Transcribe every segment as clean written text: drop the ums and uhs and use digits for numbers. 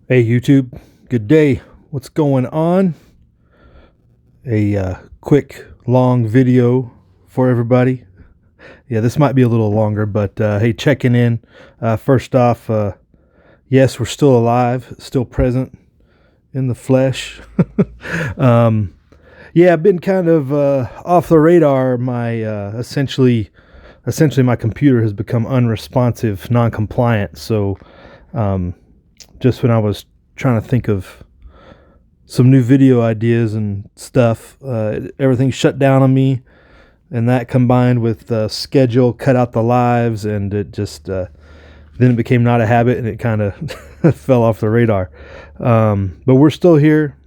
Hey YouTube, good day. What's going on? A quick, long video for everybody. Yeah, this might be a little longer, but hey, checking in. First off, yes, we're still alive, still present in the flesh. um, yeah, I've been kind of off the radar. My essentially my computer has become unresponsive, non-compliant. So just when I was trying to think of some new video ideas and stuff, everything shut down on me, and that combined with schedule cut out the lives, and it just then it became not a habit, and it kind of fell off the radar. But we're still here,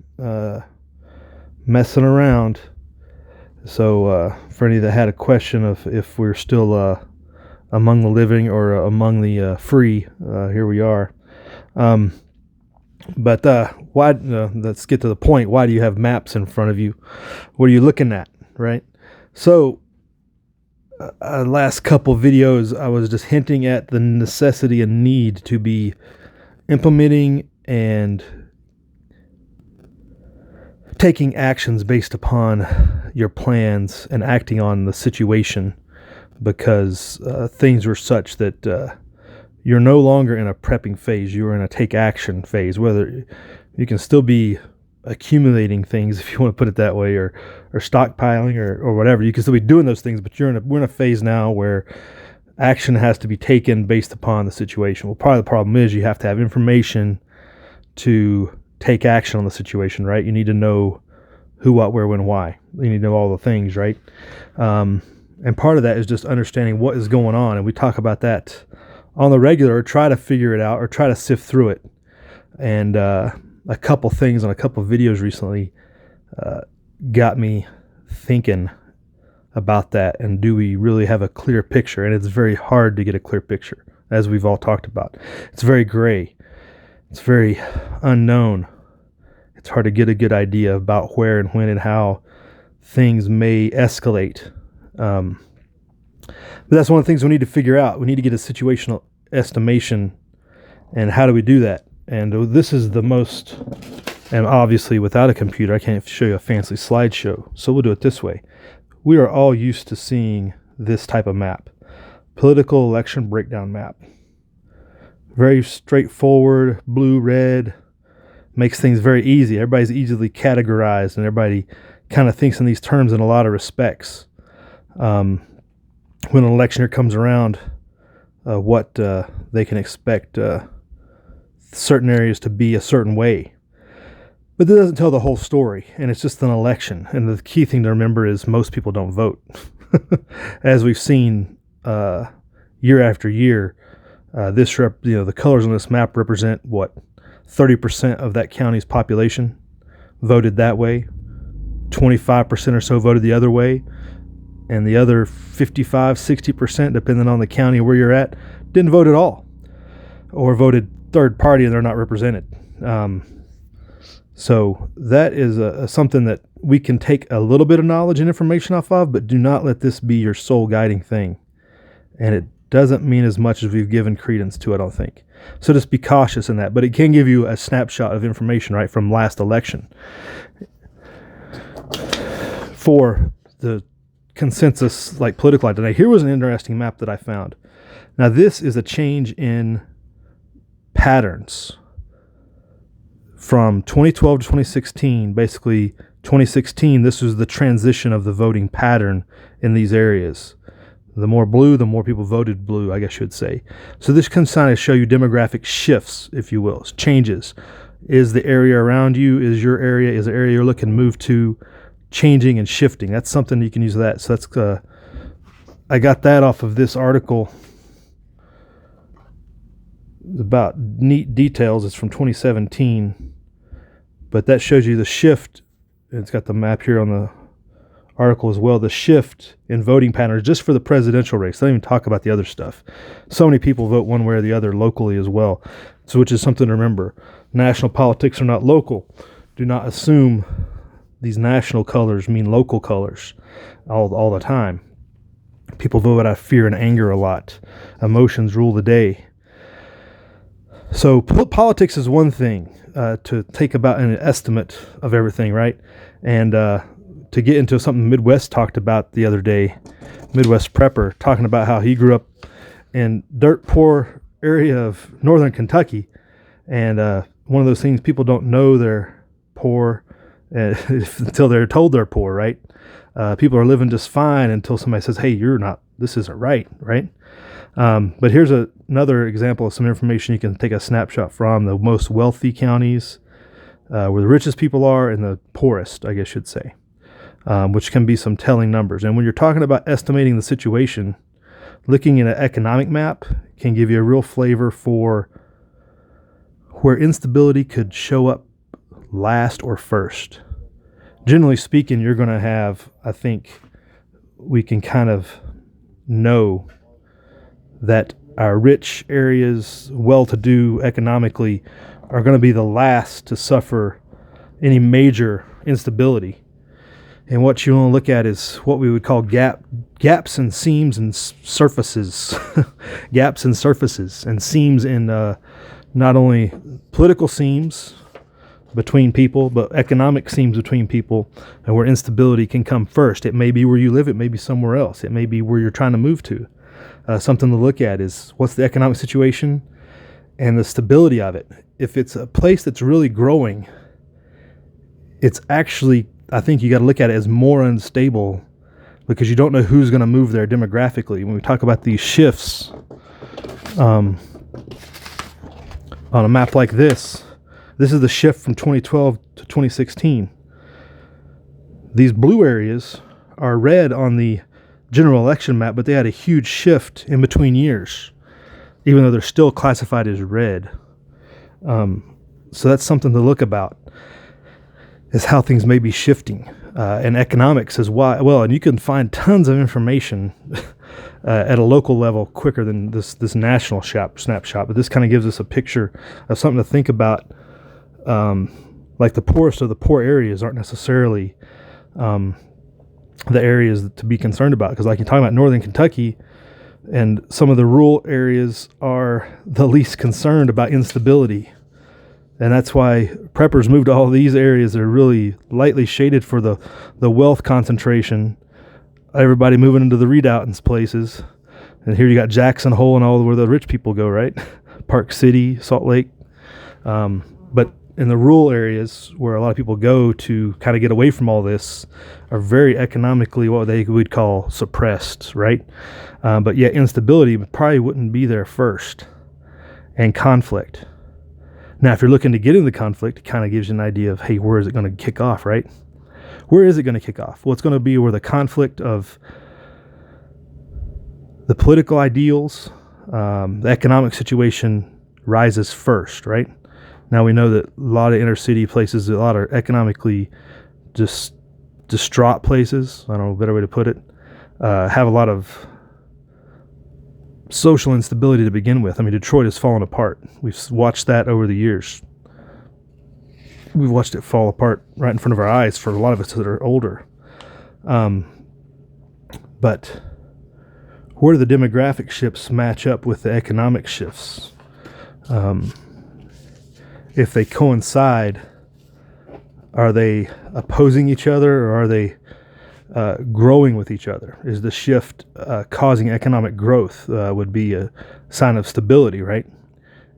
messing around. So for any that had a question of if we're still among the living or among the free, here we are. But why? Let's get to the point. Why do you have maps in front of you? What are you looking at, right? So, last couple videos, I was just hinting at the necessity and need to be implementing and taking actions based upon your plans and acting on the situation, because things were such that you're no longer in a prepping phase. You're in a take action phase. Whether you can still be accumulating things, if you want to put it that way, or stockpiling or whatever. You can still be doing those things, but we're in a phase now where action has to be taken based upon the situation. Well, part of the problem is you have to have information to take action on the situation, right? You need to know who, what, where, when, why. You need to know all the things, right? And part of that is just understanding what is going on, and we talk about that on the regular, or try to figure it out, or try to sift through it. And a couple things on a couple of videos recently got me thinking about that. And do we really have a clear picture? And it's very hard to get a clear picture, as we've all talked about. It's very gray. It's very unknown. It's hard to get a good idea about where and when and how things may escalate. But that's one of the things we need to figure out. We need to get a situational estimation. And how do we do that? And this is the most, and obviously without a computer, I can't show you a fancy slideshow. So we'll do it this way. We are all used to seeing this type of map. Political election breakdown map. Very straightforward, blue, red. Makes things very easy. Everybody's easily categorized, and everybody kind of thinks in these terms in a lot of respects. When an election year comes around, what they can expect certain areas to be a certain way. But that doesn't tell the whole story, and it's just an election. And the key thing to remember is most people don't vote. As we've seen year after year, the colors on this map represent what? 30% of that county's population voted that way. 25% or so voted the other way. And the other 55, 60%, depending on the county where you're at, didn't vote at all, or voted third party and they're not represented. So that is something that we can take a little bit of knowledge and information off of, but do not let this be your sole guiding thing. And it doesn't mean as much as we've given credence to, I don't think. So just be cautious in that. But it can give you a snapshot of information, right, from last election. For the consensus, like political identity. Here was an interesting map that I found. Now this is a change in patterns from 2012 to 2016. Basically 2016, this was the transition of the voting pattern in these areas. The more blue, the more people voted blue, I guess you would say. So this can kind of show you demographic shifts, if you will, changes. Is the area around you, is your area, is the area you're looking to move to changing and shifting? That's something you can use that. So that's I got that off of this article about neat details. It's from 2017, but that shows you the shift. It's got the map here on the article as well. The shift in voting patterns just for the presidential race. They don't even talk about the other stuff. So many people vote one way or the other locally as well. So which is something to remember. National politics are not local. Do not assume these national colors mean local colors all the time. People vote out of fear and anger a lot. Emotions rule the day. So politics is one thing to take about an estimate of everything, right? And to get into something Midwest talked about the other day, Midwest Prepper, talking about how he grew up in dirt poor area of northern Kentucky. And one of those things, people don't know they're poor until they're told they're poor, right? People are living just fine until somebody says, hey, you're not, this isn't right, right? But here's another example of some information you can take a snapshot from the most wealthy counties, where the richest people are, and the poorest, I guess I should say, which can be some telling numbers. And when you're talking about estimating the situation, looking at an economic map can give you a real flavor for where instability could show up last or first. Generally speaking, you're going to have, I think we can kind of know that our rich areas, well-to-do economically, are going to be the last to suffer any major instability. And what you want to look at is what we would call gaps and seams and surfaces. Gaps and surfaces and seams in not only political seams between people, but economic seams between people, and where instability can come first. It may be where you live, it may be somewhere else, it may be where you're trying to move to. Something to look at is what's the economic situation and the stability of it. If it's a place that's really growing, it's actually, I think you got to look at it as more unstable, because you don't know who's going to move there demographically. When we talk about these shifts on a map like this is the shift from 2012 to 2016. These blue areas are red on the general election map, but they had a huge shift in between years, even though they're still classified as red. So that's something to look about, is how things may be shifting. And economics is why, well, and you can find tons of information at a local level quicker than this national snapshot, but this kind of gives us a picture of something to think about. Like the poorest of the poor areas aren't necessarily the areas to be concerned about, because like you're talking about northern Kentucky, and some of the rural areas are the least concerned about instability. And that's why preppers move to all these areas that are really lightly shaded for the wealth concentration. Everybody moving into the redoubtance places. And here you got Jackson Hole and all where the rich people go, right? Park City, Salt Lake. But in the rural areas where a lot of people go to kind of get away from all this are very economically what they would call suppressed, right? But yet instability probably wouldn't be there first. And conflict. Now, if you're looking to get into conflict, it kind of gives you an idea of, hey, where is it going to kick off, right? Where is it going to kick off? Well, it's going to be where the conflict of the political ideals, the economic situation rises first, right? Now, we know that a lot of inner city places, a lot of economically just distraught places, I don't know a better way to put it, have a lot of social instability to begin with. I mean, Detroit has fallen apart. We've watched that over the years. We've watched it fall apart right in front of our eyes for a lot of us that are older. But where do the demographic shifts match up with the economic shifts? If they coincide, are they opposing each other, or are they growing with each other? Is the shift causing economic growth would be a sign of stability, right?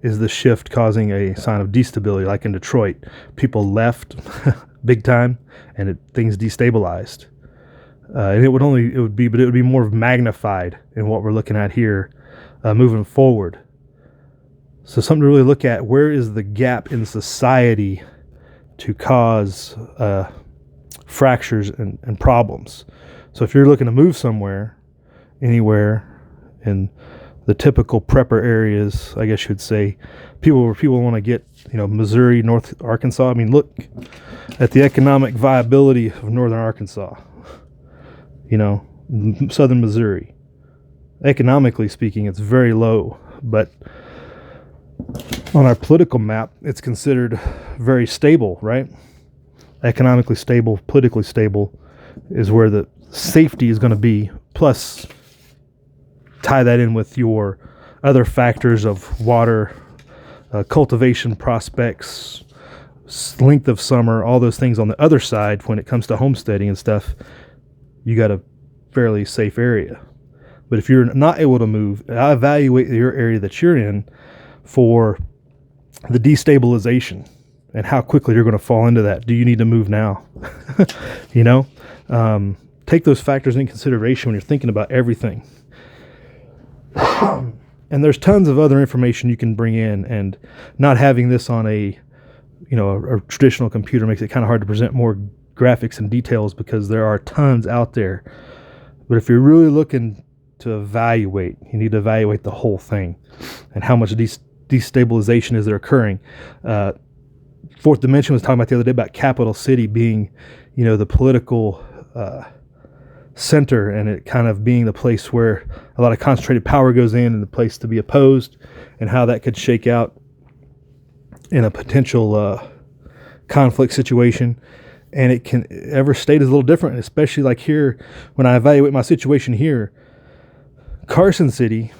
Is the shift causing a sign of destability, like in Detroit? People left big time, and things destabilized. And it would be more magnified in what we're looking at here moving forward. So something to really look at: where is the gap in society to cause fractures and problems? So if you're looking to move somewhere, anywhere in the typical prepper areas, I guess you would say, people want to get, Missouri, North Arkansas. I mean, look at the economic viability of northern Arkansas, southern Missouri. Economically speaking, it's very low, but on our political map, it's considered very stable, right? Economically stable, politically stable is where the safety is going to be. Plus, tie that in with your other factors of water, cultivation prospects, length of summer, all those things on the other side when it comes to homesteading and stuff, you got a fairly safe area. But if you're not able to move, I evaluate your area that you're in for the destabilization and how quickly you're going to fall into that. Do you need to move now? You know, take those factors into consideration when you're thinking about everything. And there's tons of other information you can bring in, and not having this on a traditional computer makes it kind of hard to present more graphics and details because there are tons out there. But if you're really looking to evaluate, you need to evaluate the whole thing and how much destabilization is there occurring. Fourth Dimension was talking about the other day about Capital City being, the political center, and it kind of being the place where a lot of concentrated power goes in and the place to be opposed, and how that could shake out in a potential conflict situation. And every state is a little different, especially like here, when I evaluate my situation here, Carson City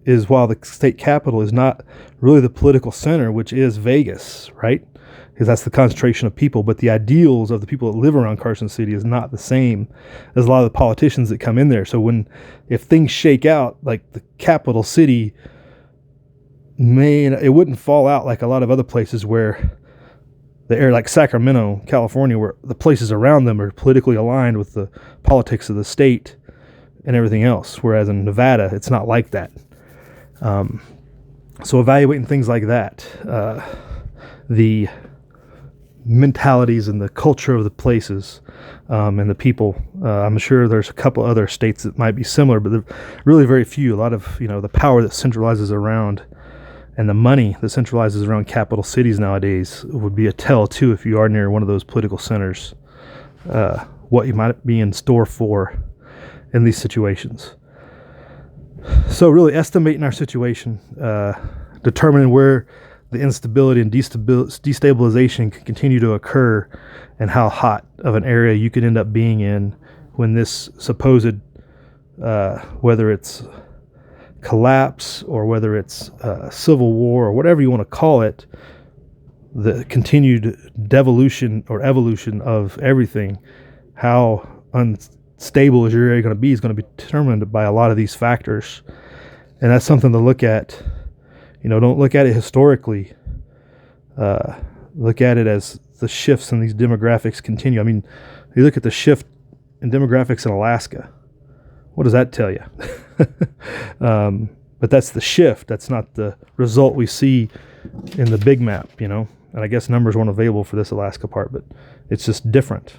is, while the state capital is not really the political center, which is Vegas, right? Because that's the concentration of people, but the ideals of the people that live around Carson City is not the same as a lot of the politicians that come in there. So if things shake out, like the capital city, it wouldn't fall out like a lot of other places where the area, like Sacramento, California, where the places around them are politically aligned with the politics of the state and everything else. Whereas in Nevada, it's not like that. So evaluating things like that, the mentalities and the culture of the places, and the people. I'm sure there's a couple other states that might be similar, but they're really very few. A lot of, the power that centralizes around and the money that centralizes around capital cities nowadays would be a tell too, if you are near one of those political centers, what you might be in store for in these situations. So really estimating our situation, determining where the instability and destabilization can continue to occur, and how hot of an area you could end up being in when this supposed, whether it's collapse or whether it's civil war or whatever you want to call it, the continued devolution or evolution of everything, how unstable is your area going to be is going to be determined by a lot of these factors. And that's something to look at. Don't look at it historically. Look at it as the shifts in these demographics continue. I mean, you look at the shift in demographics in Alaska. What does that tell you? But that's the shift. That's not the result we see in the big map, And I guess numbers weren't available for this Alaska part, but it's just different.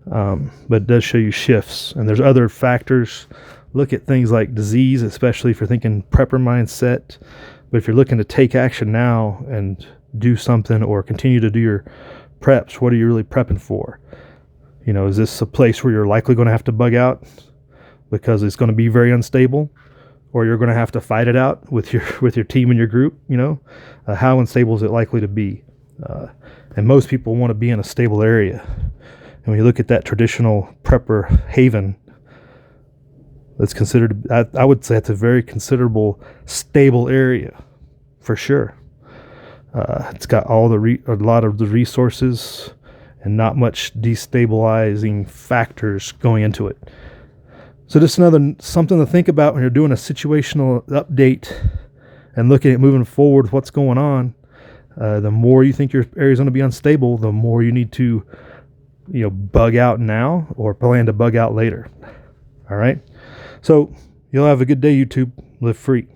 But it does show you shifts. And there's other factors. Look at things like disease, especially if you're thinking prepper mindset. But if you're looking to take action now and do something or continue to do your preps, what are you really prepping for? Is this a place where you're likely going to have to bug out because it's going to be very unstable, or you're going to have to fight it out with your team and your group? How unstable is it likely to be? And most people want to be in a stable area. And when you look at that traditional prepper haven, that's considered, I would say it's a very considerable stable area for sure. It's got a lot of the resources and not much destabilizing factors going into it. So just something to think about when you're doing a situational update and looking at moving forward, what's going on. The more you think your area is going to be unstable, the more you need to, bug out now or plan to bug out later. All right. So you'll have a good day, YouTube. Live free.